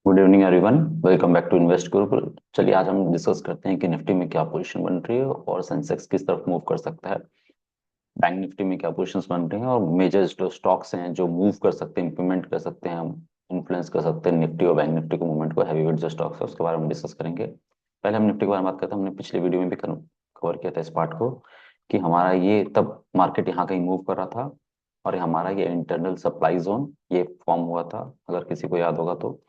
Good evening everyone. Welcome back to invest Gurukul. चलिए आज हम डिस्कस करते हैं कि निफ्टी में क्या पोजीशन बन रही है और सेंसेक्स किस तरफ मूव कर सकता है। बैंक निफ्टी में क्या पोजीशंस बन रही हैं और मेजर जो स्टॉक्स हैं जो मूव कर सकते हैं, इंप्लीमेंट कर सकते हैं, हम इन्फ्लुएंस कर सकते हैं निफ्टी और बैंक निफ्टी के मूवमेंट को। हैवी वेट जो स्टॉक्स है उसके बारे में डिस्कस करेंगे। पहले हम निफ्टी के बारे में बात करते हैं। हमने पिछले वीडियो में भी कवर किया था इस पार्ट को कि हमारा ये तब मार्केट यहाँ कहीं मूव कर रहा था और हमारा ये इंटरनल सप्लाई जोन ये फॉर्म हुआ था। अगर किसी को याद होगा तो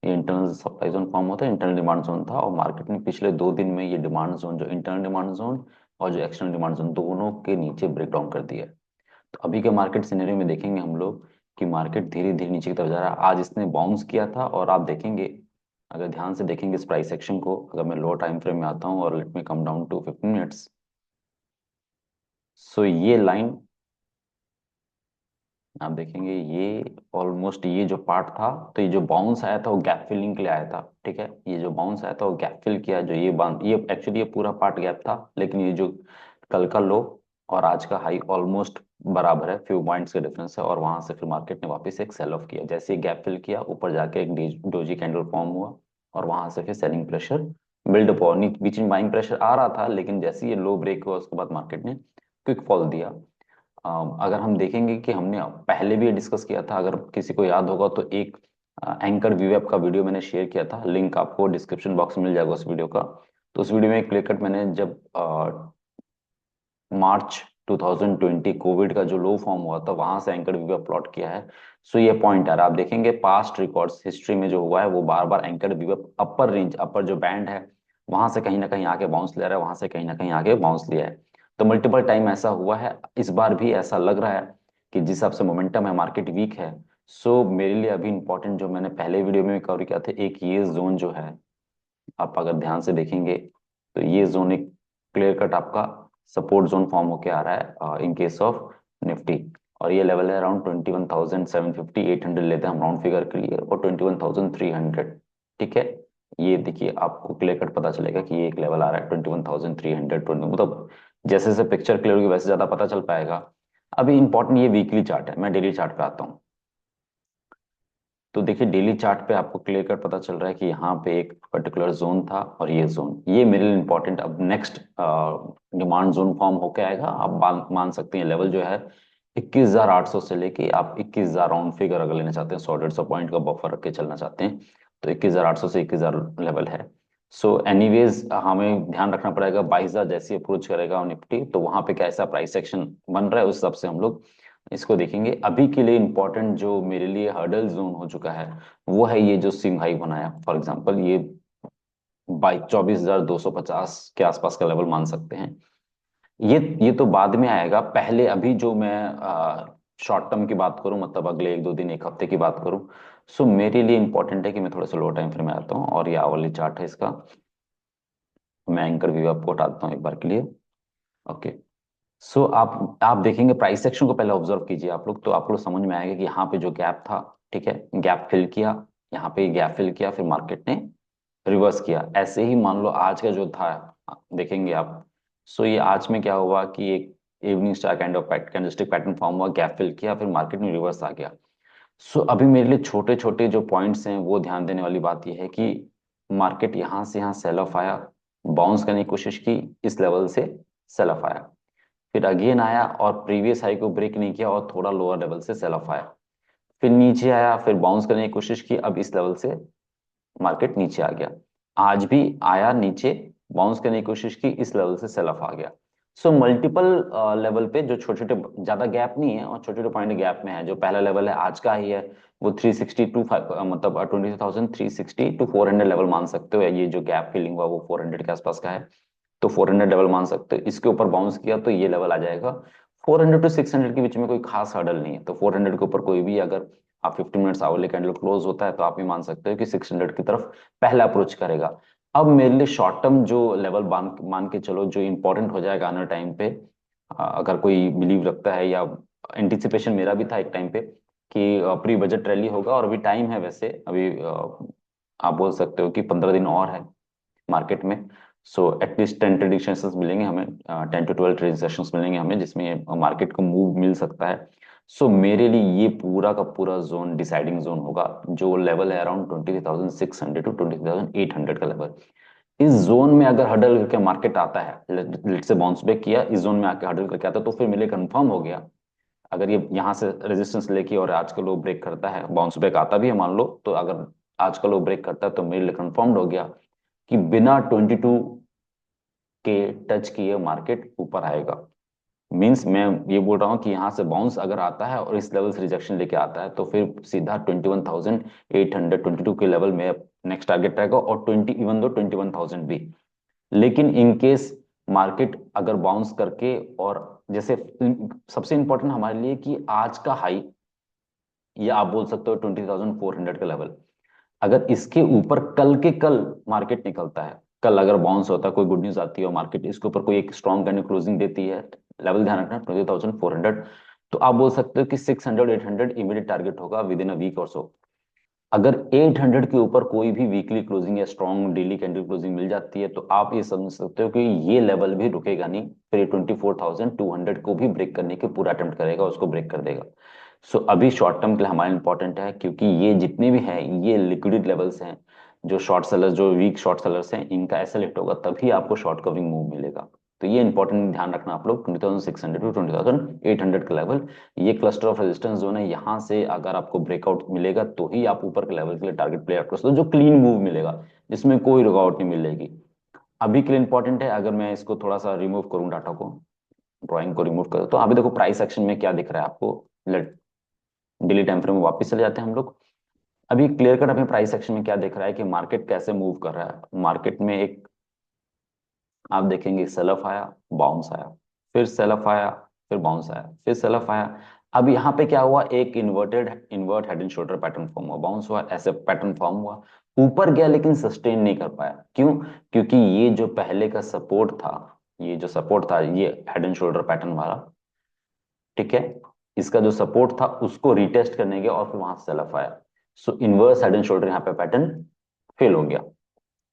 ये इंटरनल सप्लाई जोन फॉर्म होता है, इंटरनल डिमांड जोन था, और मार्केट ने पिछले 2 दिन में ये डिमांड जोन, जो इंटरनल डिमांड जोन और जो एक्सटर्नल डिमांड जोन, दोनों के नीचे ब्रेक डाउन कर दिया है। तो अभी के मार्केट सिनेरियो में देखेंगे हम लोग कि मार्केट धीरे धीरे नीचे की तरफ जा रहा है। आज इसने बाउंस किया था और आप देखेंगे, अगर ध्यान से देखेंगे इस प्राइस एक्शन को, अगर मैं लो टाइम फ्रेम में आता हूँ और let me come down to 15 minutes. So ये लाइन आप देखेंगे, ये ऑलमोस्ट ये जो पार्ट था, तो ये जो बाउंस आया था वो गैप फिलिंग के लिए आया था। ठीक है, ये जो बाउंस आया था वो गैप फिल किया। जो ये एक्चुअली ये पूरा पार्ट गैप था, लेकिन ये जो कल का लो और आज का हाई ऑलमोस्ट बराबर है, फ्यू पॉइंट्स का डिफरेंस है। और वहां से फिर मार्केट ने वापस एक सेल ऑफ किया। जैसे ही गैप फिल किया, ऊपर जाके एक डोजी कैंडल फॉर्म हुआ और वहां से फिर सेलिंग प्रेशर बिल्ड हुआ। बीच में बाइंग प्रेशर आ रहा था, लेकिन जैसे ये लो ब्रेक हुआ उसके बाद मार्केट ने क्विक फॉल दिया। अगर हम देखेंगे कि हमने पहले भी ये डिस्कस किया था, अगर किसी को याद होगा तो एक एंकर वीवेब का वीडियो मैंने शेयर किया था, लिंक आपको डिस्क्रिप्शन बॉक्स में मिल जाएगा उस वीडियो का। तो उस वीडियो में क्लियर कट मैंने जब मार्च 2020 कोविड का जो लो फॉर्म हुआ था वहां से एंकर वीवेब प्लॉट किया है। सो ये पॉइंट है, आप देखेंगे पास्ट रिकॉर्ड्स हिस्ट्री में जो हुआ है वो बार बार एंकर वीवेब अपर रेंज, अपर जो बैंड है वहां से कहीं ना कहीं आके बाउंस ले रहा है, वहां से कहीं ना कहीं आके बाउंस लिया है। तो मल्टीपल टाइम ऐसा हुआ है, इस बार भी ऐसा लग रहा है कि जिस हिसाब से मोमेंटम है, मार्केट वीक है। सो मेरे लिए अभी इंपॉर्टेंट, जो मैंने पहले वीडियो में कवर किया था, एक ये जोन जो है, आप अगर ध्यान से देखेंगे तो ये जोन एक क्लियर कट आपका सपोर्ट जोन फॉर्म होके आ रहा है इन केस ऑफ निफ्टी। और ये लेवल है अराउंड 21,750, 800 लेते हैं हम राउंड फिगर के लिए, और 21,300। ठीक है, ये देखिए आपको क्लियर कट पता चलेगा कि ये एक लेवल आ रहा है 21,300, मतलब जैसे जैसे पिक्चर क्लियर होगी वैसे ज्यादा पता चल पाएगा। अभी इंपॉर्टेंट ये वीकली चार्ट है, मैं डेली चार्ट पे आता हूँ। तो देखिए डेली चार्ट पे आपको क्लियर कट पता चल रहा है कि यहाँ पे एक पर्टिकुलर जोन था और ये जोन, ये मेरे लिए इंपॉर्टेंट। अब नेक्स्ट डिमांड जोन फॉर्म होके आएगा। आप मान सकते हैं लेवल जो है 21,800 से लेके आप 21,000 राउंड फिगर अगर लेना चाहते हैं, 100-150 पॉइंट का बफर रख के चलना चाहते हैं, तो 21,800 से 21,000 लेवल है। सो एनीवेज हमें ध्यान रखना पड़ेगा, 22,000 जैसे अप्रोच करेगा और निफ्टी, तो वहां पे कैसा प्राइस एक्शन बन रहा है उस हिसाब से हम लोग इसको देखेंगे। अभी के लिए इंपॉर्टेंट जो मेरे लिए हर्डल जोन हो चुका है वो है ये जो स्विंग हाई बनाया, फॉर एग्जांपल ये 24,250 के आसपास का लेवल मान सकते हैं। ये तो बाद में आएगा, पहले अभी जो मैं शॉर्ट टर्म की बात करूं, मतलब अगले 1-2 दिन, एक हफ्ते की बात करूं, सो मेरे लिए इंपॉर्टेंट है कि मैं थोड़ा सा लो टाइम फ्रेम में आता हूं। और ये वाली चार्ट है इसका, मैं एंकर व्यू आपको हटाता हूं एक बार के लिए। ओके, सो आप देखेंगे प्राइस सेक्शन को पहले ऑब्जर्व कीजिए आप लोग, तो आप लोग समझ में आएगा कि यहाँ पे जो गैप था, ठीक है, गैप फिल किया, यहाँ पे गैप फिल किया, फिर मार्केट ने रिवर्स किया। ऐसे ही मान लो आज का जो था, देखेंगे आप। सो ये आज में क्या हुआ कि एक evening star kind of candlestick pattern form हुआ, गैप फिल किया, फिर मार्केट में रिवर्स आ गया। सो अभी मेरे लिए छोटे छोटे जो पॉइंट्स हैं वो ध्यान देने वाली बात यह है कि मार्केट यहाँ से यहाँ सेल ऑफ आया, बाउंस करने की कोशिश की, इस लेवल से सेल ऑफ आया, फिर अगेन आया और प्रीवियस हाई को ब्रेक नहीं किया और थोड़ा लोअर लेवल से सेल ऑफ आया, फिर नीचे आया, फिर बाउंस करने की कोशिश की, अब इस लेवल से मार्केट नीचे आ गया। आज भी आया नीचे, बाउंस करने की कोशिश की, इस लेवल से सेल ऑफ आ गया। सो मल्टीपल लेवल पे जो छोटे छोटे, ज्यादा गैप नहीं है और छोटे छोटे पॉइंट गैप में है। जो पहला लेवल है आज का ही है, वो 360 टू मतलब 22,360 टू 400 लेवल मान सकते हो। ये जो गैप फिलिंग हुआ वो 400 के आसपास का है, तो 400 लेवल मान सकते हो। इसके ऊपर बाउंस किया तो ये लेवल आ जाएगा। 400 टू 600 के बीच में कोई खास हर्डल नहीं है, तो 400 के ऊपर कोई भी, अगर आप 15 मिनट्स आवरली कैंडल क्लोज होता है तो आप ये मान सकते हो कि 600 की तरफ पहला अप्रोच करेगा। अब मेरे लिए शॉर्ट टर्म जो लेवल मान मान के चलो, जो इंपॉर्टेंट हो जाएगा आने टाइम पे, अगर कोई बिलीव रखता है, या एंटिसिपेशन मेरा भी था एक टाइम पे कि प्री बजट रैली होगा, और अभी टाइम है वैसे, अभी आप बोल सकते हो कि 15 दिन और है मार्केट में। सो एटलीस्ट 10 ट्रेडिंग सेशंस मिलेंगे हमें, 10 to 12 ट्रेडिंग सेशंस मिलेंगे हमें, जिसमें मार्केट को मूव मिल सकता है। सो मेरे लिए ये पूरा का पूरा जोन डिसाइडिंग जोन होगा, जो लेवल है अराउंड 23,600 टू 23,800 का लेवल। इस जोन में अगर हडल करके मार्केट आता है, लेट से बाउंस बैक किया, इस जोन में आके हडल करके आता है, तो फिर मेरे कंफर्म हो गया। अगर ये यहाँ से रेजिस्टेंस लेके और आज का लो ब्रेक करता है, बाउंस बैक आता भी है मान लो, तो अगर आज का लो ब्रेक करता है तो मेरे लिए कंफर्म्ड हो गया कि बिना 22 के टच किए मार्केट ऊपर आएगा। मींस मैं ये बोल रहा हूँ कि यहाँ से बाउंस अगर आता है और इस लेवल से रिजेक्शन लेके आता है, तो फिर सीधा 21,822 के लेवल में नेक्स्ट टारगेट रहेगा, और 20 इवन दो 21,000 भी। लेकिन इन केस मार्केट अगर बाउंस करके, और जैसे सबसे इंपॉर्टेंट हमारे लिए कि आज का हाई, या आप बोल सकते हो 20,400 का लेवल, अगर इसके ऊपर कल के कल मार्केट निकलता है, कल अगर बाउंस होता है, कोई गुड न्यूज आती है और मार्केट इसके ऊपर कोई एक स्ट्रॉन्ग कैंडल क्लोजिंग देती है, लेवल ध्यान रखना 20,400, तो आप बोल सकते हो कि 600 800 इमीडिएट टारगेट होगा विद इन अ वीक और सो। अगर 800 के ऊपर कोई भी वीकली क्लोजिंग या स्ट्रॉन्ग डेली कैंडल क्लोजिंग मिल जाती है, तो आप ये समझ सकते हो कि ये लेवल भी रुकेगा नहीं, फिर ये 24,200 को भी ब्रेक करने की पूरा अटेम्प्ट करेगा, उसको ब्रेक कर देगा। सो अभी शॉर्ट टर्म के लिए हमारे इंपॉर्टेंट है, क्योंकि ये जितने भी हैं ये लिक्विड लेवल्स हैं। जो शॉर्ट सेलर्स, जो वीक शॉर्ट सेलर्स हैं, इनका ऐसा लिफ्ट होगा तभी आपको शॉर्ट कवरिंग मूव मिलेगा। तो ये इंपॉर्टेंट ध्यान रखना आप लोग, 20,600 टू 20,800 का लेवल, ये क्लस्टर ऑफ रेजिस्टेंस जोन है। यहाँ से अगर आपको ब्रेकआउट मिलेगा तो ही आप ऊपर के लेवल के लिए टारगेट प्ले आउट कर सकते हो, जो क्लीन मूव मिलेगा, जिसमें कोई रुकावट नहीं मिलेगी। अभी के लिए इंपॉर्टेंट है, अगर मैं इसको थोड़ा सा रिमूव करूँ, डाटा को, ड्राइंग को रिमूव करूँ, तो अभी देखो प्राइस एक्शन में क्या दिख रहा है आपको। लेट डेली टाइम फ्रेम में वापस चले जाते हैं हम लोग। अभी क्लियर कट हमें प्राइस एक्शन में क्या दिख रहा है कि मार्केट कैसे मूव कर रहा है। मार्केट में एक, आप देखेंगे, सेल ऑफ आया, बाउंस आया, फिर सेल ऑफ आया, फिर बाउंस आया, फिर सेल ऑफ आया। अब यहाँ पे क्या हुआ, एक invert head and shoulder pattern form हुआ, बाउंस हुआ, ऐसे पैटर्न फॉर्म हुआ, ऊपर गया लेकिन सस्टेन नहीं कर पाया। क्यों? क्योंकि ये जो पहले का सपोर्ट था, ये जो सपोर्ट था, ये हेड एंड शोल्डर पैटर्न वाला, ठीक है, इसका जो सपोर्ट था उसको रिटेस्ट करने गया और फिर वहां से सेल ऑफ आया। सो इनवर्स हेड एंड शोल्डर यहाँ पे पैटर्न फेल हो गया,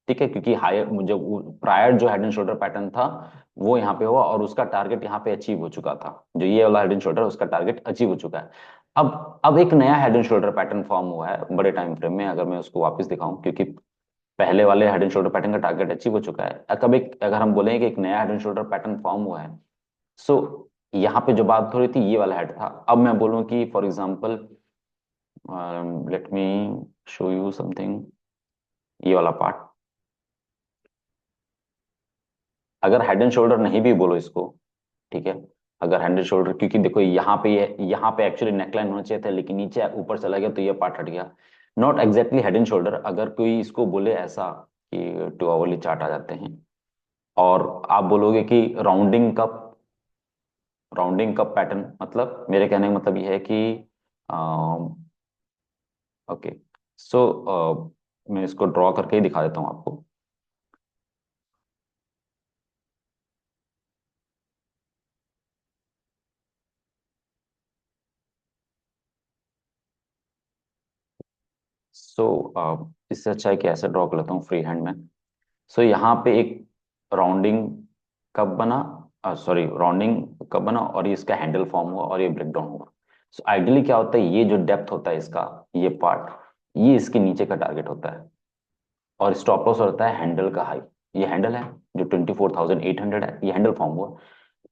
ठीक है, क्योंकि हायर मुझे प्रायर जो हेड एंड शोल्डर पैटर्न था वो यहाँ पे हुआ, और उसका टारगेट यहाँ पे अचीव हो चुका था, जो ये वाला हेड एंड शोल्डर, उसका टारगेट अचीव हो चुका है। अब एक नया head and shoulder pattern form हुआ है बड़े टाइम फ्रेम में, अगर मैं उसको वापस दिखाऊं, क्योंकि पहले वाले हेड एंड शोल्डर पैटर्न का टारगेट अचीव हो चुका है। अब एक, अगर हम बोलेंगे कि एक नया head and shoulder pattern form हुआ है, सो यहाँ पे जो बात हो रही थी ये वाला हेड था। अब मैं बोलूं कि for example, let me show you something, ये वाला पार्ट, अगर हेड एंड शोल्डर नहीं भी बोलो इसको, ठीक है, अगर हेड एंड शोल्डर, क्योंकि देखो यहाँ पे, ये यहाँ पे एक्चुअली नेकलाइन होना चाहिए था, लेकिन नीचे ऊपर चला गया तो ये पार्ट हट गया। Not exactly head and shoulder, अगर कोई इसको बोले ऐसा कि टू आवरली चार्ट आ जाते हैं, और आप बोलोगे कि राउंडिंग कप पैटर्न, मतलब मेरे कहने का मतलब ये है कि, ओके, सो मैं इसको ड्रॉ करके ही दिखा देता हूँ आपको। सो इससे अच्छा है कि ऐसे ड्रॉ कर लेता हूँ फ्री हैंड में। सो यहाँ पे एक राउंडिंग कप बना, सॉरी, राउंडिंग कप बना, और ये इसका हैंडल फॉर्म हुआ और ये ब्रेक डाउन हुआ। सो आइडियली क्या होता है, ये जो डेप्थ होता है इसका, ये पार्ट, ये इसके नीचे का टारगेट होता है, और स्टॉप लॉस होता है हैंडल का हाई। ये हैंडल है जो 24,800 है, ये हैंडल फॉर्म हुआ।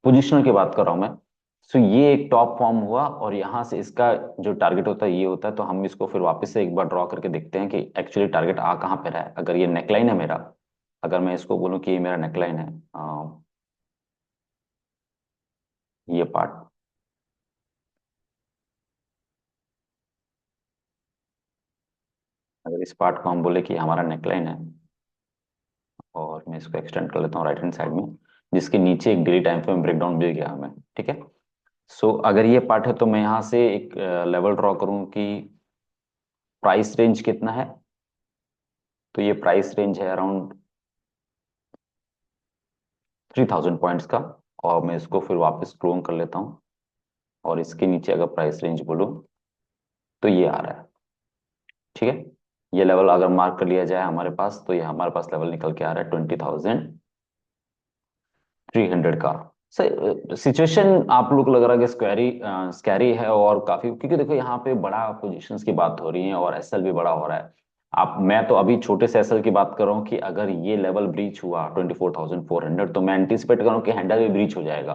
पोजिशनल की बात कर रहा हूं मैं। सो ये एक टॉप फॉर्म हुआ, और यहाँ से इसका जो टारगेट होता है ये होता है। तो हम इसको फिर वापस से एक बार ड्रॉ करके देखते हैं कि एक्चुअली टारगेट आ कहाँ पे रहा है। अगर ये नेकलाइन है मेरा, अगर मैं इसको बोलूँ कि ये मेरा नेकलाइन है, ये पार्ट, अगर इस पार्ट को हम बोले कि हमारा नेकलाइन है, और मैं इसको एक्सटेंड कर लेता हूँ राइट हैंड साइड में, जिसके नीचे एक डेली टाइम फ्रेम ब्रेकडाउन मिल गया हमें, ठीक है। सो अगर ये पार्ट है तो मैं यहाँ से एक लेवल ड्रॉ करूँ कि प्राइस रेंज कितना है। तो ये प्राइस रेंज है अराउंड 3,000 पॉइंट्स का, और मैं इसको फिर वापस क्लोन कर लेता हूँ, और इसके नीचे अगर प्राइस रेंज बोलूँ तो ये आ रहा है, ठीक है। ये लेवल अगर मार्क कर लिया जाए हमारे पास, तो ये हमारे पास लेवल निकल के आ रहा है 20,300 का। सर सिचुएशन आप लोग को लग रहा है कि स्क्वेरी स्कैरी है और काफी, क्योंकि देखो यहाँ पे बड़ा पोजीशंस की बात हो रही है और एसएल भी बड़ा हो रहा है। आप, मैं तो अभी छोटे से एसएल की बात कर रहा हूँ कि अगर ये लेवल ब्रीच हुआ 24,400 तो मैं एंटिसिपेट कर रहा हूँ कि हैंडल भी ब्रीच हो जाएगा,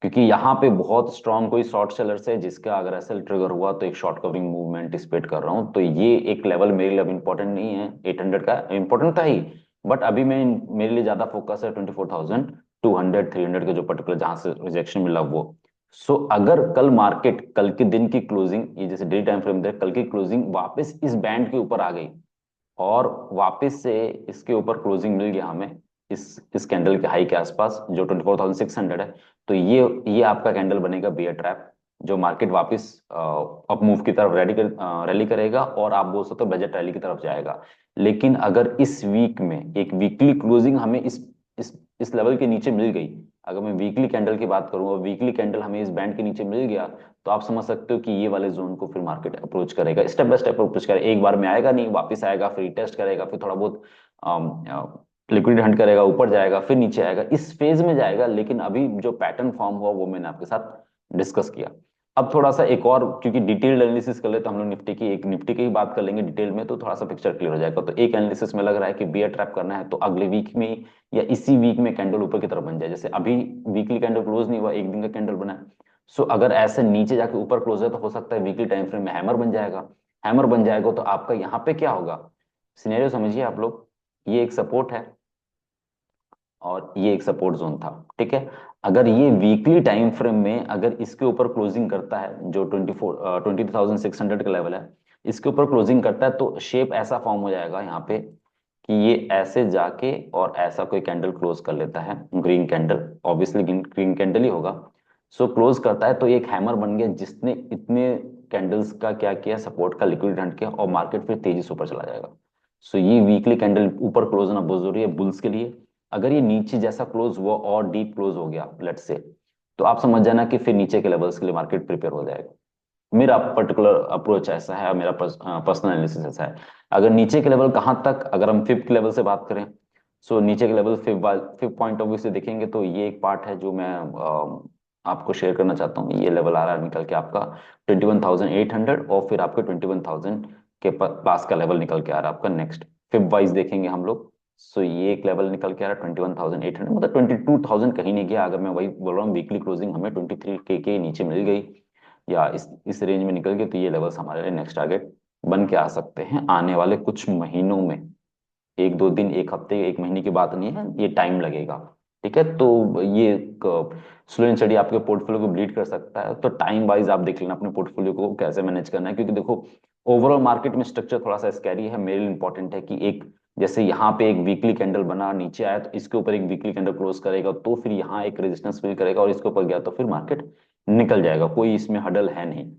क्योंकि यहाँ पे बहुत स्ट्रांग कोई शॉर्ट सेलर्स है जिसका अगर एसएल ट्रिगर हुआ तो एक शॉर्ट कवरिंग मूवमेंट एंटिसिपेट कर रहा हूँ। तो ये एक लेवल मेरे लिए अब इंपॉर्टेंट नहीं है, 800 का इंपॉर्टेंट था ही, बट अभी मैं मेरे लिए ज्यादा फोकस है 24,200 300 के जो पर्टिकुलर जहां से रिजेक्शन मिला वो। सो अगर कल मार्केट, कल के दिन की क्लोजिंग, ये जैसे डेली टाइम फ्रेम देख, कल की क्लोजिंग वापस इस बैंड के ऊपर आ गई और वापस से इसके ऊपर क्लोजिंग मिल गया हमें, इस कैंडल के हाई के आसपास जो 24,600 है, तो ये आपका कैंडल बनेगा बियर ट्रैप, जो मार्केट वापस अप मूव की तरफ रैली करेगा और आप बोल सकते हो बजट रैली की तरफ जाएगा। लेकिन अगर इस वीक में एक वीकली क्लोजिंग हमें इस लेवल के नीचे मिल गई, अगर मैं वीकली कैंडल की बात करूं और वीकली कैंडल हमें इस बैंड के नीचे मिल गया, तो आप समझ सकते हो कि ये वाले जोन को फिर मार्केट अप्रोच करेगा, स्टेप बाय स्टेप अप्रोच करेगा, एक बार में आएगा नहीं, वापस आएगा, फिर टेस्ट करेगा, फिर थोड़ा बहुत लिक्विड हंट करेगा, ऊपर जाएगा, फिर नीचे आएगा, इस फेज में जाएगा। लेकिन अभी जो पैटर्न फॉर्म हुआ वो मैंने आपके साथ डिस्कस किया। अब थोड़ा सा एक और, क्योंकि डिटेल्ड एनालिसिस कर ले तो हम लोग निफ्टी की, एक निफ्टी की ही बात कर लेंगे डिटेल में, तो थोड़ा सा पिक्चर क्लियर हो जाएगा। तो एक एनालिसिस में लग रहा है कि बियर ट्रैप करना है तो अगले वीक में या इसी वीक में कैंडल ऊपर की तरफ बन जाए, जैसे अभी वीकली कैंडल क्लोज नहीं हुआ, एक दिन का कैंडल बना है। सो अगर ऐसे नीचे जाके ऊपर क्लोज है तो हो सकता है वीकली टाइम फ्रेम में हैमर बन जाएगा। हैमर बन जाएगा तो आपका यहाँ पे क्या होगा, सिनेरियो समझिए आप लोग, ये एक सपोर्ट है और ये एक सपोर्ट जोन था, ठीक है। अगर ये वीकली टाइम फ्रेम में अगर इसके ऊपर क्लोजिंग करता है, जो 22,600 का लेवल है, इसके ऊपर क्लोजिंग करता है, तो शेप ऐसा फॉर्म हो जाएगा यहाँ पे कि ये ऐसे जाके और ऐसा कोई कैंडल क्लोज कर लेता है, green candle, obviously green candle ही होगा। सो क्लोज करता है तो एक हैमर बन गया जिसने इतने कैंडल्स का क्या किया, सपोर्ट का लिक्विड हंट किया और मार्केट फिर तेजी से ऊपर चला जाएगा। सो ये वीकली कैंडल ऊपर क्लोज होना बहुत जरूरी है बुल्स के लिए। अगर ये नीचे जैसा क्लोज हुआ और डीप क्लोज हो गया लेट से, तो आप समझ जाना कि फिर नीचे के लेवल्स के लिए मार्केट प्रिपेयर हो जाएगा। मेरा पर्टिकुलर अप्रोच ऐसा है, मेरा पर्सनल एनालिसिस ऐसा है। अगर नीचे के लेवल कहाँ तक, अगर हम फिफ्थ लेवल से बात करें, सो नीचे के level fifth point of view से देखेंगे तो ये एक पार्ट है जो मैं आपको शेयर करना चाहता हूँ। ये लेवल आ रहा है निकल के आपका 21,800 और फिर आपके 21,000 के पास का लेवल निकल के आ रहा है आपका नेक्स्ट। फिफ्थ वाइज देखेंगे हम लोग, सो ये एक लेवल निकल के आ रहा है 21,800, मतलब 22,000 कहीं नहीं गया। अगर मैं वही बोल रहा हूँ वीकली क्लोजिंग हमें 23 के नीचे मिल गई या इस रेंज में निकल गए, तो ये लेवल्स हमारे लिए नेक्स्ट टारगेट बन के आ सकते हैं आने वाले कुछ महीनों में। एक दो दिन, एक हफ्ते, एक महीने की बात नहीं है, ये टाइम लगेगा, ठीक है। तो ये स्लो एंड स्टडी आपके पोर्टफोलियो को ब्लीड कर सकता है। तो टाइम वाइज आप देख लेना अपने पोर्टफोलियो को कैसे मैनेज करना है, क्योंकि देखो ओवरऑल मार्केट में स्ट्रक्चर थोड़ा सा स्कैरी है। मेरे लिए इंपॉर्टेंट है कि एक, जैसे यहाँ पे एक वीकली कैंडल बना नीचे आया तो इसके ऊपर एक वीकली कैंडल क्लोज करेगा तो फिर यहाँ एक रेजिस्टेंस फिल करेगा और इसके ऊपर गया तो फिर मार्केट निकल जाएगा, कोई इसमें हडल है नहीं।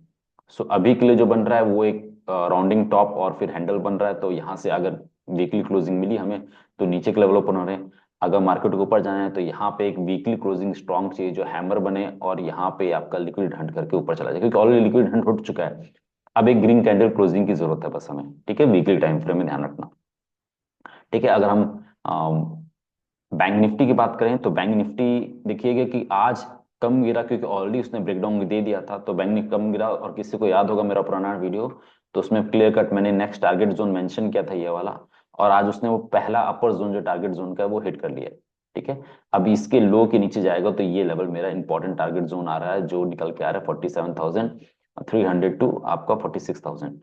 सो अभी के लिए जो बन रहा है वो एक राउंडिंग टॉप और फिर हैंडल बन रहा है। तो यहाँ से अगर वीकली क्लोजिंग मिली हमें तो नीचे के लेवल ओपन हो रहे हैं। अगर मार्केट को ऊपर जाना है तो यहाँ पे एक वीकली क्लोजिंग स्ट्रॉन्ग चाहिए जो हैमर बने और यहाँ पे आपका लिक्विड हंट करके ऊपर चला जाए, क्योंकि ऑलरेडी लिक्विड हंट हो चुका है। अब एक ग्रीन कैंडल क्लोजिंग की जरूरत है बस हमें, ठीक है, वीकली टाइम फ्रेम में ध्यान रखना, ठीक है। अगर हम बैंक निफ्टी की बात करें तो बैंक निफ्टी देखिएगा कि आज कम गिरा, क्योंकि ऑलरेडी उसने ब्रेकडाउन दे दिया था, तो बैंक निफ्टी कम गिरा। और किसी को याद होगा मेरा पुराना वीडियो, तो उसमें क्लियर कट मैंने नेक्स्ट टारगेट जोन मेंशन किया था ये वाला, और आज उसने वो पहला अपर जोन जो टारगेट जोन का है वो हिट कर लिया है, ठीक है। अब इसके लो के नीचे जाएगा तो ये लेवल मेरा इंपॉर्टेंट टारगेट जोन आ रहा है जो निकल के आ रहा है 47,300 टू आपका 46,000।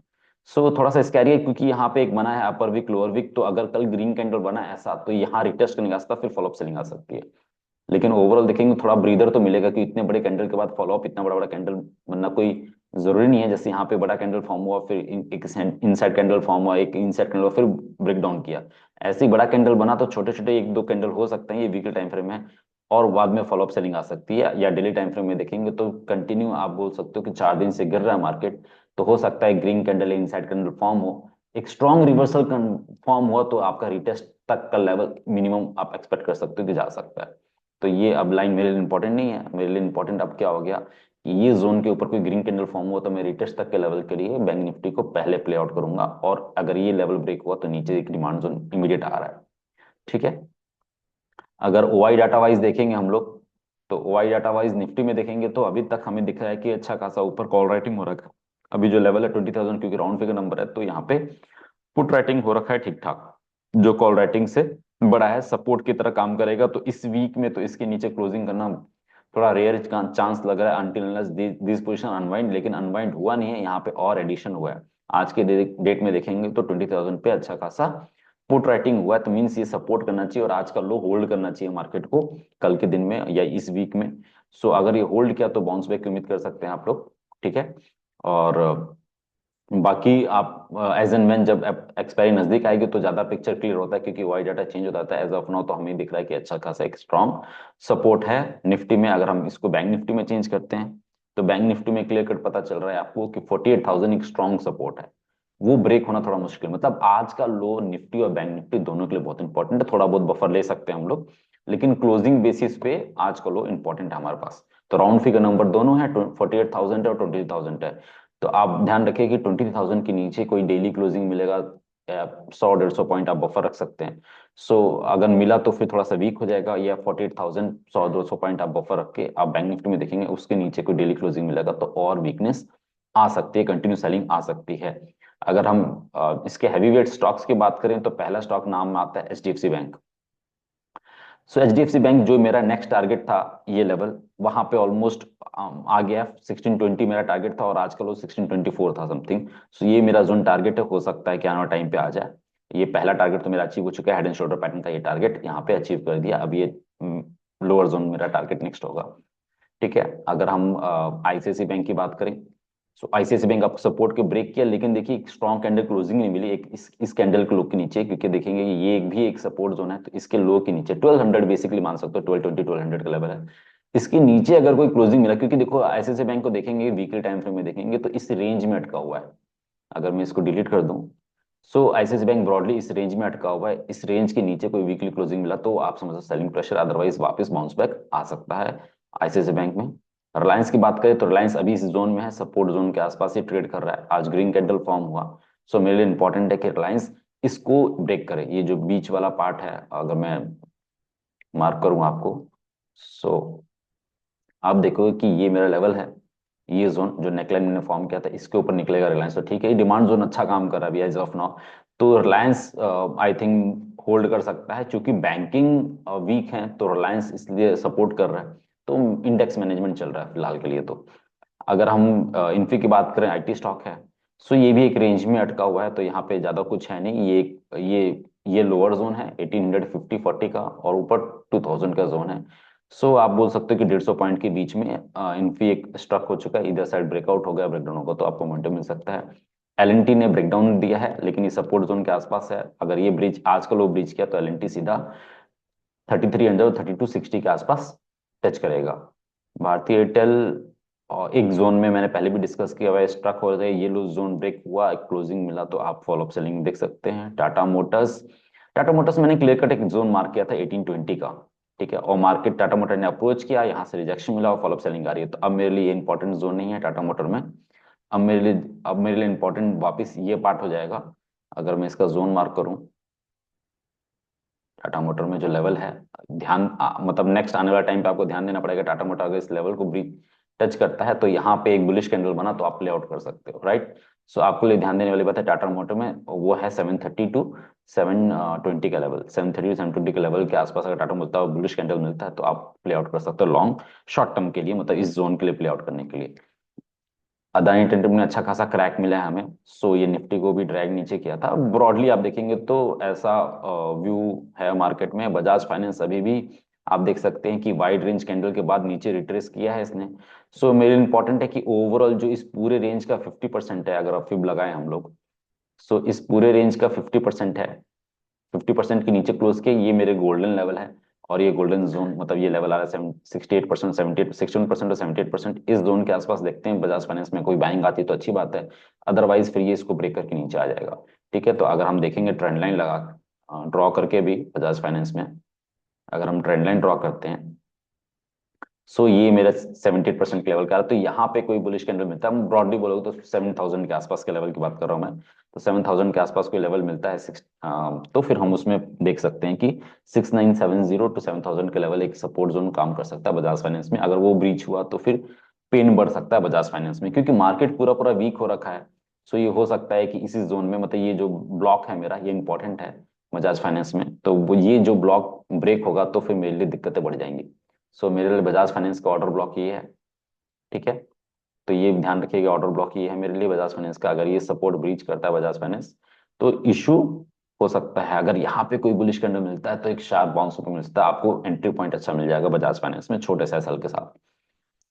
सो थोड़ा सा स्कैरी है क्योंकि यहाँ पे एक बना है अपर विक लोअर विक, तो अगर कल ग्रीन कैंडल बना ऐसा तो यहाँ रिटेस्ट करने का रास्ता, फिर फॉलोअप सेलिंग आ सकती है। लेकिन ओवरऑल देखेंगे थोड़ा ब्रीदर तो मिलेगा कि इतने बड़े कैंडल के बाद फॉलोअप, इतना बड़ा बड़ा कैंडल बनना कोई जरूरी नहीं है। जैसे यहाँ पे बड़ा कैंडल फॉर्म हुआ, फिर एक इनसाइड कैंडल फॉर्म हुआ, एक इनसाइड कैंडल हुआ, फिर ब्रेक डाउन किया, ऐसे ही बड़ा कैंडल बना तो छोटे छोटे एक दो कैंडल हो सकते हैं, ये वीकली टाइम फ्रेम है और बाद में फॉलोअप सेलिंग आ सकती है। या डेली टाइम फ्रेम में देखेंगे तो कंटिन्यू आप बोल सकते हो कि 4 दिन से गिर रहा है मार्केट, तो हो सकता है green candle inside candle form हो, एक स्ट्रॉन्ग रिवर्सल फॉर्म हुआ तो आपका रिटेस्ट तक का लेवल मिनिमम आप एक्सपेक्ट कर सकते हो कि जा सकता है। तो ये अब लाइन मेरे लिए इंपॉर्टेंट नहीं है, मेरे लिए इंपॉर्टेंट अब क्या हो गया कि ये जोन के ऊपर कोई ग्रीन कैंडल फॉर्म हुआ तो मैं रिटेस्ट तक के लेवल के लिए बैंक निफ्टी को पहले प्ले आउट करूंगा, और अगर ये लेवल ब्रेक हुआ तो नीचे एक डिमांड जोन इमीडिएट आ रहा है, ठीक है। अगर ओआई डाटा वाइज देखेंगे हम लोग, तो वाई डाटा वाइज निफ्टी में देखेंगे तो अभी तक हमें दिख रहा है कि अच्छा खासा ऊपर कॉल राइटिंग हो रखा है। अभी जो लेवल है 20,000, क्योंकि राउंड फिगर नंबर है, तो यहाँ पे पुट राइटिंग हो रखा है ठीक ठाक, जो कॉल राइटिंग से बड़ा है, सपोर्ट की तरह काम करेगा। तो इस वीक में तो इसके नीचे क्लोजिंग करना थोड़ा रेयर चांस लग रहा है, until unless this position unwind. लेकिन अनवाइंड हुआ नहीं है, यहाँ पे और एडिशन हुआ है। आज के डेट में देखेंगे तो 20,000 पे अच्छा खासा पुट राइटिंग हुआ है, तो मीन्स ये सपोर्ट करना चाहिए और आज का लो होल्ड करना चाहिए मार्केट को कल के दिन में या इस वीक में। सो अगर ये होल्ड किया तो बाउंस बैक की उम्मीद कर सकते हैं आप लोग। ठीक है। और बाकी आप एज एंड व्हेन जब एक्सपायरी नजदीक आएगी तो ज्यादा पिक्चर क्लियर होता है, क्योंकि वाई डाटा चेंज होता है। एज ऑफ नाउ तो हमें दिख रहा है कि अच्छा खासा एक स्ट्रॉन्ग सपोर्ट है निफ्टी में। अगर हम इसको बैंक निफ्टी में चेंज करते हैं तो बैंक निफ्टी में क्लियर कट पता चल रहा है आपको कि 48,000 एक स्ट्रॉन्ग सपोर्ट है। वो ब्रेक होना थोड़ा मुश्किल, मतलब आज का लो निफ्टी और बैंक निफ्टी दोनों के लिए बहुत इंपॉर्टेंट है। थोड़ा बहुत बफर ले सकते हैं हम लोग, लेकिन क्लोजिंग बेसिस पे आज का लो इंपॉर्टेंट है हमारे पास। तो राउंड फिगर नंबर दोनों है, 48,000 है और 20,000 है। तो आप ध्यान रखिए कि 20,000 के नीचे कोई डेली क्लोजिंग मिलेगा, 100-150 पॉइंट आप बफर रख सकते हैं। सो अगर मिला तो फिर थोड़ा सा वीक हो जाएगा, या 48,000 100-200 पॉइंट आप बफर रख के आप बैंक निफ्टी में देखेंगे, उसके नीचे कोई डेली क्लोजिंग मिलेगा तो और वीकनेस आ सकती है, कंटिन्यू सेलिंग आ सकती है। अगर हम इसके हैवीवेट स्टॉक्स की बात करें तो पहला स्टॉक नाम में आता है एचडीएफसी बैंक। सो एचडीएफसी बैंक जो मेरा नेक्स्ट टारगेट था, ये लेवल वहां पे ऑलमोस्ट आ गया। 1620 मेरा टारगेट था और आज का लो 1624 था समथिंग। सो ये मेरा जोन टारगेट है, हो सकता है कि आने वाले टाइम पे आ जाए। ये पहला टारगेट तो मेरा अचीव हो चुका है, हेड एंड शोल्डर पैटर्न का ये टारगेट यहाँ पे अचीव कर दिया। अब ये लोअर जोन मेरा टारगेट नेक्स्ट होगा। ठीक है। अगर हम आईसीआईसी बैंक की बात करें, सो आईसीआईसी बैंक आपको सपोर्ट के ब्रेक किया, लेकिन देखिए एक स्ट्रॉन्ग कैंडल क्लोजिंग नहीं मिली एक इस कैंडल के लो के नीचे, क्योंकि देखेंगे कि ये एक भी एक सपोर्ट जोन है। तो इसके लो के नीचे 1200 बेसिकली मान सकते हो, 1220 1200 का लेवल है। इसके नीचे अगर कोई क्लोजिंग मिला, क्योंकि देखो आईसीआईसी बैंक को देखेंगे वीकली टाइम फ्रेम में देखेंगे तो इस रेंज में अटका हुआ है। अगर मैं इसको डिलीट कर दूं, सो आईसीआईसी बैंक ब्रॉडली इस रेंज में अटका हुआ है। इस रेंज के नीचे कोई वीकली क्लोजिंग मिला तो आप समझो सेलिंग प्रेशर, अदरवाइज वापस बाउंस बैक आ सकता है आईसीआईसी बैंक में। रिलायंस की बात करें तो रिलायंस अभी इस जोन में है, सपोर्ट जोन के आसपास ही ट्रेड कर रहा है। आज ग्रीन कैंडल फॉर्म हुआ। सो मेरे लिए इंपॉर्टेंट है कि रिलायंस इसको ब्रेक करे। ये जो बीच वाला पार्ट है, अगर मैं मार्क करूं आपको, सो आप देखोगे कि ये मेरा लेवल है। ये जोन जो नेकलाइन मैंने फॉर्म किया था इसके ऊपर निकलेगा रिलायंस, तो ठीक है। ये डिमांड जोन अच्छा काम कर रहा है अभी एज ऑफ नाउ। तो रिलायंस आई थिंक होल्ड कर सकता है, क्योंकि बैंकिंग वीक है तो रिलायंस इसलिए सपोर्ट कर रहा है। तो इंडेक्स मैनेजमेंट चल रहा है फिलहाल के लिए। तो अगर हम इन्फी की बात करें, आईटी स्टॉक है, सो ये भी एक रेंज में अटका हुआ है। तो यहाँ पे ज्यादा कुछ है नहीं। ये लोअर जोन है 1850-40 का, और ऊपर 2000 का जोन है। सो आप बोल सकते हो कि 150 पॉइंट के बीच में इन्फी एक स्टक हो चुका है। इधर साइड ब्रेकआउट हो गया, ब्रेकडाउन होगा तो आपको मोमेंटम मिल सकता है। एलएनटी ने ब्रेकडाउन दिया है, लेकिन ये सपोर्ट जोन के आसपास है। अगर ये ब्रिज आज का लो ब्रिज किया तो एलएनटी सीधा 3300 और 3260 के आसपास टच करेगा। भारतीय एयरटेल और एक जोन में मैंने पहले भी डिस्कस किया हुआ है, स्ट्रक हो रहे, ये लो जोन ब्रेक हुआ, क्लोजिंग मिला तो आप फॉलो अप सेलिंग देख सकते हैं। टाटा मोटर्स मैंने क्लियर कट एक जोन मार्क किया था 1820 का। ठीक है। और मार्केट टाटा मोटर ने अप्रोच किया, यहाँ से रिजेक्शन मिला और फॉलो अप सेलिंग आ रही है। तो अब मेरे लिए इंपॉर्टेंट जोन नहीं है टाटा मोटर में। अब मेरे लिए इंपॉर्टेंट वापस ये पार्ट हो जाएगा। अगर मैं इसका जोन मार्क करूं, टाटा मोटर में जो लेवल है, मतलब नेक्स्ट आने वाला टाइम पे आपको ध्यान देना पड़ेगा। टाटा मोटर अगर इस लेवल को ब्रीच टच करता है तो यहाँ पे एक बुलिश कैंडल बना तो आप प्ले आउट कर सकते हो, राइट। सो आपको लिए ध्यान देने वाली बात है टाटा मोटर में, वो है 730 टू 720 का लेवल। 730 720 के लेवल के आसपास अगर टाटा मिलता है, बुलिश कैंडल मिलता है, तो आप प्ले आउट कर सकते हो लॉन्ग शॉर्ट टर्म के लिए, मतलब इस जोन के लिए प्ले आउट करने के लिए। अदानी टेंडर में अच्छा खासा क्रैक मिला है हमें। सो ये निफ्टी को भी ड्रैग नीचे किया था। ब्रॉडली आप देखेंगे तो ऐसा व्यू है मार्केट में। बजाज फाइनेंस अभी भी आप देख सकते हैं कि वाइड रेंज कैंडल के बाद नीचे रिट्रेस किया है इसने। सो मेरे इंपॉर्टेंट है कि ओवरऑल जो इस पूरे रेंज का 50% है, अगर आप फिब लगाएं हम लोग, सो इस पूरे रेंज का 50% है। 50% के नीचे क्लोज किया, ये मेरे गोल्डन लेवल है। और ये गोल्डन जोन, मतलब ये लेवल आ रहा है 68%, 61% और 78%। इस जोन के आसपास देखते हैं बजाज फाइनेंस में कोई बाइंग आती है तो अच्छी बात है, अदरवाइज फिर ये इसको ब्रेक करके नीचे आ जाएगा। ठीक है। तो अगर हम देखेंगे ट्रेंड लाइन लगा ड्रॉ करके भी बजाज फाइनेंस में, अगर हम ट्रेंड लाइन ड्रॉ करते हैं सो ये मेरा 78% के लेवल का है। तो यहाँ पे कोई बुलिश कैंडल मिलता है, हम ब्रॉडली बोलोगे तो 7000 के आसपास के लेवल की बात कर रहा हूँ मैं। तो 7000 के आसपास कोई लेवल मिलता है सिक्स, तो फिर हम उसमें देख सकते हैं कि 6970 टू 7000 के लेवल एक सपोर्ट जोन काम कर सकता है बजाज फाइनेंस में। अगर वो ब्रीच हुआ तो फिर पेन बढ़ सकता है बजाज फाइनेंस में, क्योंकि मार्केट पूरा पूरा वीक हो रखा है। सो ये हो सकता है कि इसी जोन में, मतलब ये जो ब्लॉक है मेरा, ये इंपॉर्टेंट है बजाज फाइनेंस में, तो वो ये जो ब्लॉक ब्रेक होगा तो फिर मेरे लिए दिक्कतें बढ़ जाएंगी। सो मेरे लिए बजाज फाइनेंस का ऑर्डर ब्लॉक ये है। ठीक है, तो ये ध्यान रखिएगा, ऑर्डर ब्लॉक ये है मेरे लिए बजाज फाइनेंस का। अगर ये सपोर्ट ब्रीच करता है बजाज फाइनेंस तो इशू हो सकता है। अगर यहाँ पे कोई बुलिश कैंडल मिलता है तो एक शार्प बाउंस ऊपर मिलता है, आपको एंट्री पॉइंट अच्छा मिल जाएगा बजाज फाइनेंस में छोटे से एसएल के साथ।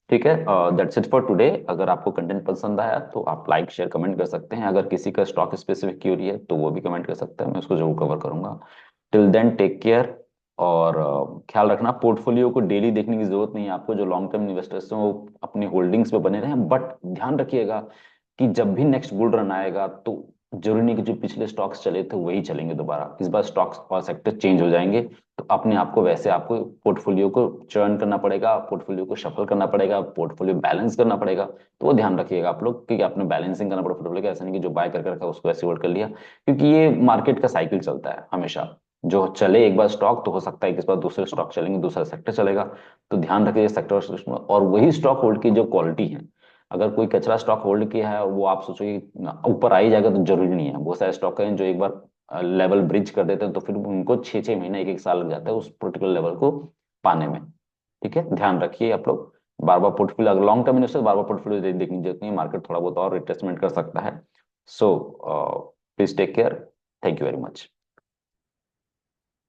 ठीक है, दैट्स इट फॉर टुडे। अगर आपको कंटेंट पसंद आया तो आप लाइक शेयर कमेंट कर सकते हैं। अगर किसी का स्टॉक स्पेसिफिक क्यूरी है तो वो भी कमेंट कर सकता है, मैं उसको जरूर कवर करूंगा। Till then take care. और ख्याल रखना, पोर्टफोलियो को डेली देखने की जरूरत नहीं है आपको। जो लॉन्ग टर्म इन्वेस्टर्स हैं वो अपनी होल्डिंग्स पे बने रहें, बट ध्यान रखिएगा कि जब भी नेक्स्ट बुल रन आएगा तो जरूरी नहीं कि जो पिछले स्टॉक्स चले थे वही चलेंगे दोबारा। इस बार स्टॉक्स और सेक्टर चेंज हो जाएंगे, तो अपने आप को वैसे आपको पोर्टफोलियो को चर्न करना पड़ेगा, पोर्टफोलियो को शफल करना पड़ेगा, पोर्टफोलियो बैलेंस करना पड़ेगा। तो वो ध्यान रखिएगा आप लोग कि आपने बैलेंसिंग करना पड़ेगा पोर्टफोलियो का। ऐसा नहीं कि जो बाय करके रखा उसको ऐसे होल्ड कर लिया, क्योंकि ये मार्केट का साइकिल चलता है हमेशा। जो चले एक बार स्टॉक तो हो सकता है कि इस बार दूसरे स्टॉक चलेंगे, दूसरा सेक्टर चलेगा। तो ध्यान रखिए सेक्टर और वही स्टॉक होल्ड की जो क्वालिटी है। अगर कोई कचरा स्टॉक होल्ड किया है और वो आप सोचोगे ऊपर आ ही जाएगा, तो जरूरी नहीं है। बहुत सारे स्टॉक हैं जो एक बार लेवल ब्रिज कर देते हैं तो फिर उनको 6 6 महीने 1 1 साल लग जाता है उस पर्टिकुलर लेवल को पाने में। ठीक है, ध्यान रखिए आप लोग। बार बार पोर्टफोलियो, अगर लॉन्ग टर्म इन्वेस्टर बार बार पोर्टफोलियो देखने की जरूरत नहीं है, मार्केट थोड़ा बहुत और रिट्रेसमेंट कर सकता है। So please take care. Thank you very much.